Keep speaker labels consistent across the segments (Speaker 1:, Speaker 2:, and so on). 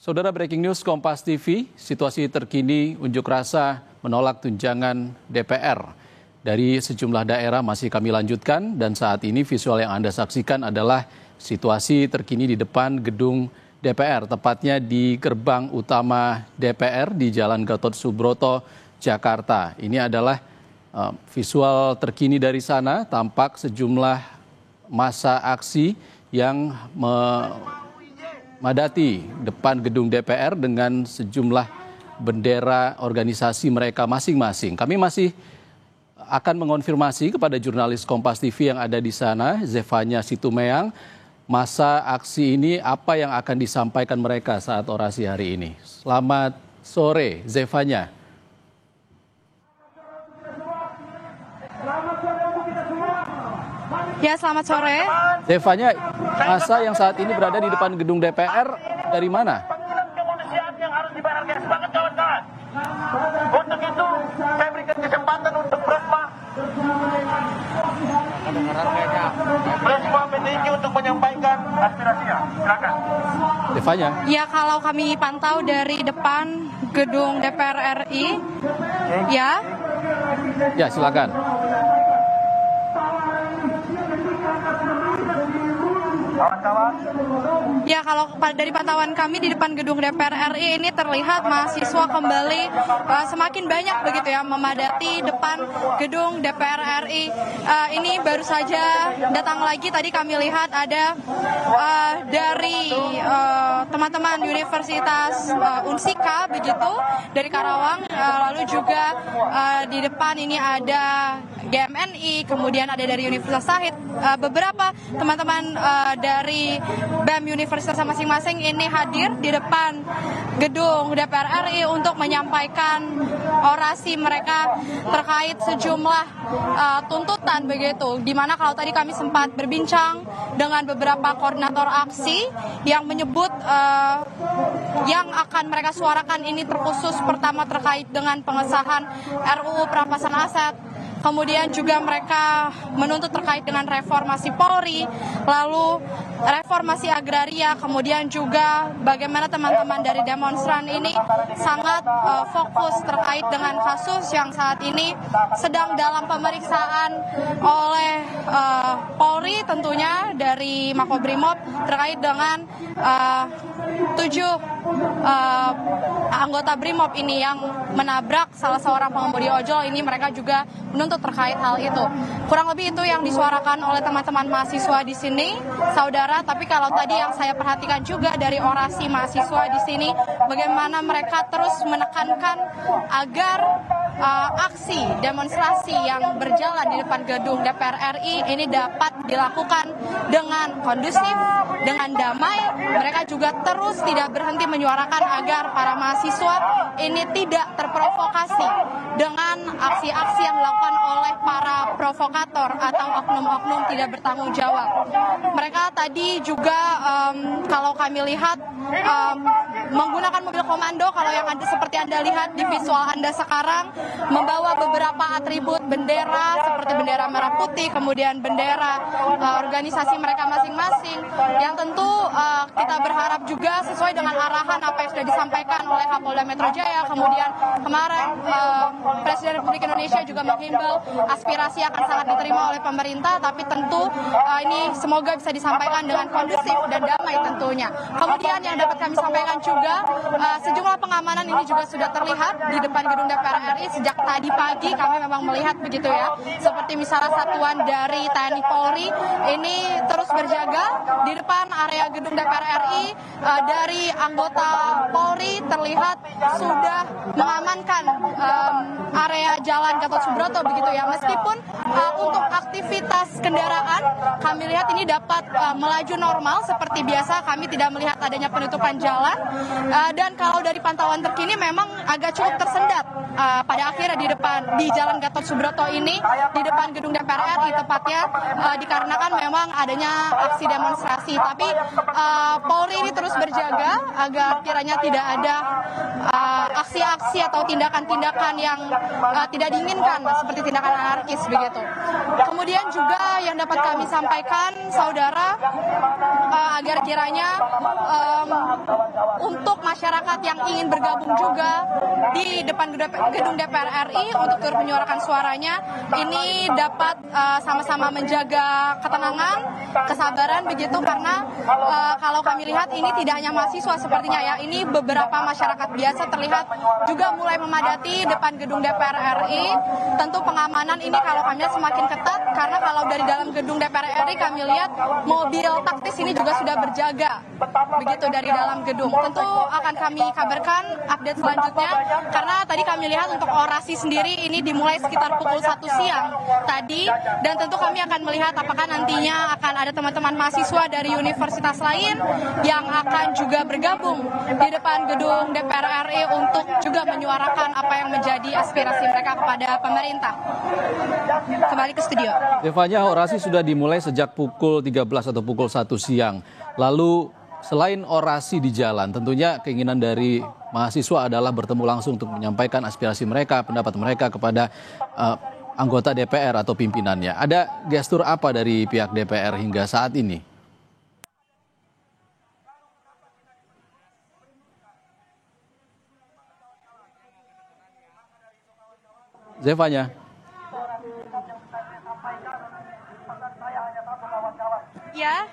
Speaker 1: Saudara, breaking news Kompas TV, situasi terkini unjuk rasa menolak tunjangan DPR. Dari sejumlah daerah masih kami lanjutkan dan saat ini visual yang Anda saksikan adalah situasi terkini di depan gedung DPR, tepatnya di gerbang utama DPR di Jalan Gatot Subroto, Jakarta. Ini adalah visual terkini dari sana, tampak sejumlah massa aksi yang memadati depan gedung DPR dengan sejumlah bendera organisasi mereka masing-masing. Kami masih akan mengonfirmasi kepada jurnalis Kompas TV yang ada di sana, Zefanya Situmeang, masa aksi ini apa yang akan disampaikan mereka saat orasi hari ini. Selamat sore, Zefanya.
Speaker 2: Ya, selamat sore.
Speaker 1: Zefanya, masa yang saat ini berada di depan gedung DPR dari mana?
Speaker 3: Untuk itu, saya berikan kesempatan untuk Presma PTIQ untuk menyampaikan aspirasinya. Silakan.
Speaker 1: Zefanya.
Speaker 2: Ya, kalau kami pantau dari depan gedung DPR RI, ya.
Speaker 1: Ya, silakan.
Speaker 2: Ya, kalau dari pantauan kami di depan gedung DPR RI ini terlihat mahasiswa kembali semakin banyak begitu ya memadati depan gedung DPR RI. Ini baru saja datang lagi, tadi kami lihat ada dari teman-teman Universitas Unsika begitu dari Karawang, lalu juga di depan ini ada GMNI, kemudian ada dari Universitas Sahid, beberapa teman-teman dari BEM Universitas masing-masing ini hadir di depan gedung DPR RI untuk menyampaikan orasi mereka terkait sejumlah tuntutan begitu. Dimana kalau tadi kami sempat berbincang dengan beberapa koordinator aksi yang menyebut yang akan mereka suarakan ini terkhusus pertama terkait dengan pengesahan RUU Perampasan Aset. Kemudian juga mereka menuntut terkait dengan reformasi Polri, lalu reformasi agraria, kemudian juga bagaimana teman-teman dari demonstran ini sangat fokus terkait dengan kasus yang saat ini sedang dalam pemeriksaan oleh Polri, tentunya dari Makobrimob terkait dengan 7 anggota Brimob ini yang menabrak salah seorang pengemudi ojol. Ini mereka juga menuntut terkait hal itu. Kurang lebih itu yang disuarakan oleh teman-teman mahasiswa di sini, saudara. Tapi kalau tadi yang saya perhatikan juga dari orasi mahasiswa di sini, bagaimana mereka terus menekankan agar aksi demonstrasi yang berjalan di depan gedung DPR RI ini dapat dilakukan dengan kondusif, dengan damai. Mereka juga terus tidak berhenti menyuarakan agar para mahasiswa ini tidak terprovokasi dengan aksi-aksi yang dilakukan oleh para provokator atau oknum-oknum tidak bertanggung jawab. Mereka tadi juga kalau kami lihat menggunakan mobil komando, kalau yang seperti Anda lihat di visual Anda sekarang, membawa beberapa atribut bendera seperti bendera merah putih, kemudian bendera organisasi mereka masing-masing, yang tentu kita berharap juga sesuai dengan arahan apa yang sudah disampaikan oleh Kapolda Metro Jaya. Kemudian kemarin Presiden Republik Indonesia juga menghimbau aspirasi akan sangat diterima oleh pemerintah, tapi tentu ini semoga bisa disampaikan dengan kondusif dan damai tentunya. Kemudian yang dapat kami sampaikan juga, sejumlah pengamanan ini juga sudah terlihat di depan gedung DPR RI sejak tadi pagi. Kami memang melihat begitu ya, seperti misalnya satuan dari TNI Polri ini terus berjaga di depan area gedung DPR RI. Dari anggota Polri terlihat sudah mengamankan area Jalan Gatot Subroto begitu ya. Meskipun untuk aktivitas kendaraan kami lihat ini dapat melaju normal seperti biasa, kami tidak melihat adanya penutupan jalan. Dan kalau dari pantauan terkini memang agak cukup tersendat pada akhirnya di Jalan Gatot Subroto ini, di depan gedung DPR RI tepatnya, dikarenakan memang adanya aksi demonstrasi. Tapi Polri ini terus berjaga agar kiranya tidak ada aksi-aksi atau tindakan-tindakan yang tidak diinginkan seperti tindakan anarkis begitu. Kemudian juga yang dapat kami sampaikan, saudara, agar kiranya untuk masyarakat yang ingin bergabung juga di depan gedung DPR RI untuk turut menyuarakan suaranya, ini dapat sama-sama menjaga ketenangan, kesabaran begitu, karena kalau kami lihat ini tidak hanya mahasiswa sepertinya ya, ini beberapa masyarakat biasa terlihat juga mulai memadati depan gedung DPR RI. Tentu pengamanan ini kalau kami lihat semakin ketat, karena kalau dari dalam gedung DPR RI kami lihat mobil taktis ini juga sudah berjaga begitu dari dalam gedung. Tentu akan kami kabarkan update selanjutnya, karena tadi kami lihat untuk orasi sendiri ini dimulai sekitar pukul 1 siang tadi, dan tentu kami akan melihat apakah nantinya akan ada teman-teman mahasiswa dari universitas lain yang akan juga bergabung di depan gedung DPR RI untuk juga menyuarakan apa yang menjadi aspirasi mereka kepada pemerintah. Kembali ke studio.
Speaker 1: Zevanya, orasi sudah dimulai sejak pukul 13 atau pukul 1 siang. Lalu selain orasi di jalan, tentunya keinginan dari mahasiswa adalah bertemu langsung untuk menyampaikan aspirasi mereka, pendapat mereka kepada anggota DPR atau pimpinannya. Ada gestur apa dari pihak DPR hingga saat ini? Zevanya.
Speaker 2: Ya.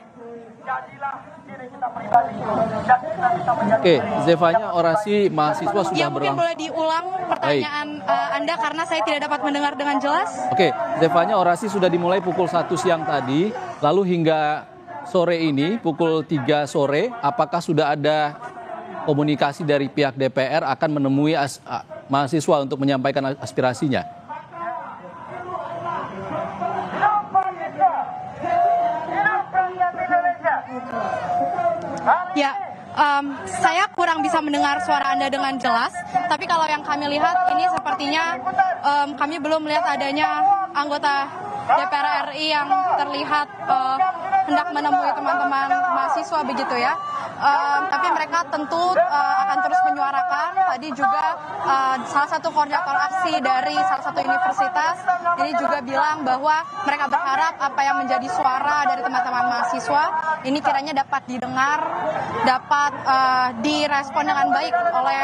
Speaker 1: Oke, Zevanya, orasi mahasiswa sudah
Speaker 2: Ya, mungkin boleh diulang pertanyaan Anda karena saya tidak dapat mendengar dengan jelas.
Speaker 1: Oke, Zevanya, orasi sudah dimulai pukul 1 siang tadi, lalu hingga sore ini pukul 3 sore, apakah sudah ada komunikasi dari pihak DPR akan menemui mahasiswa untuk menyampaikan aspirasinya?
Speaker 2: Ya, saya kurang bisa mendengar suara Anda dengan jelas, tapi kalau yang kami lihat ini sepertinya kami belum melihat adanya anggota DPR RI yang terlihat hendak menemui teman-teman mahasiswa begitu ya. Tapi mereka tentu akan terus menyuarakan. Tadi juga salah satu koordinator aksi dari salah satu universitas ini juga bilang bahwa mereka berharap apa yang menjadi suara dari teman-teman mahasiswa ini kiranya dapat didengar, dapat direspon dengan baik oleh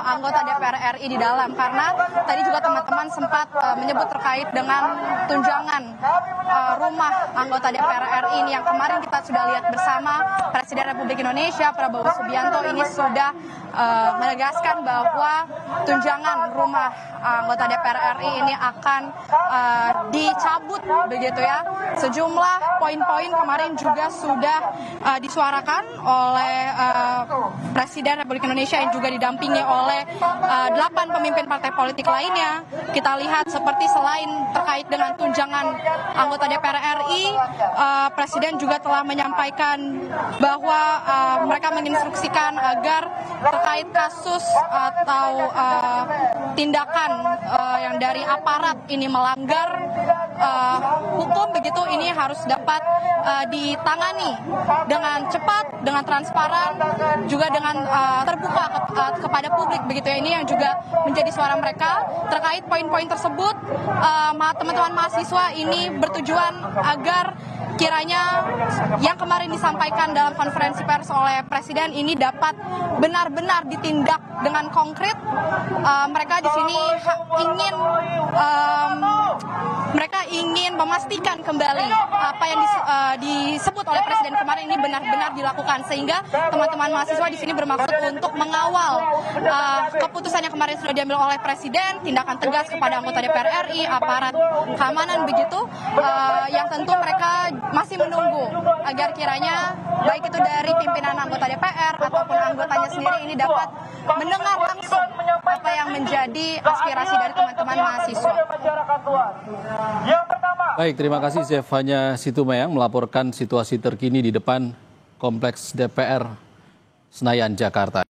Speaker 2: anggota DPR RI di dalam, karena tadi juga teman-teman sempat menyebut terkait dengan tunjangan rumah anggota DPR RI ini yang kemarin kita sudah lihat bersama Presiden Republik Indonesia Prabowo Subianto ini sudah menegaskan bahwa tunjangan rumah anggota DPR RI ini akan dicabut begitu ya. Sejumlah poin-poin kemarin juga sudah disuarakan oleh Presiden Republik Indonesia yang juga didampingi oleh 8 pemimpin partai politik lainnya. Kita lihat seperti selain terkait dengan tunjangan anggota DPR RI, Presiden juga telah menyampaikan bahwa mereka menginstruksikan agar terkait kasus atau tindakan yang dari aparat ini melanggar hukum begitu, ini harus dapat ditangani dengan cepat, dengan transparan, juga dengan terbuka kepada publik begitu ya. Ini yang juga menjadi suara mereka terkait poin-poin tersebut. Teman-teman mahasiswa ini bertujuan agar kiranya yang kemarin disampaikan dalam konferensi pers oleh Presiden ini dapat benar-benar ditindak dengan konkret. Mereka di sini ingin memastikan kembali apa yang disebut oleh Presiden kemarin ini benar-benar dilakukan, sehingga teman-teman mahasiswa di sini bermaksud untuk mengawal keputusan yang kemarin sudah diambil oleh Presiden, tindakan tegas kepada anggota DPR RI, aparat keamanan begitu, yang tentu mereka masih menunggu agar kiranya baik itu dari pimpinan anggota DPR ataupun anggotanya sendiri ini dapat mendengar langsung apa yang menjadi aspirasi dari teman-teman mahasiswa.
Speaker 1: Baik, terima kasih Zevanya Situmayang melaporkan situasi terkini di depan Kompleks DPR Senayan, Jakarta.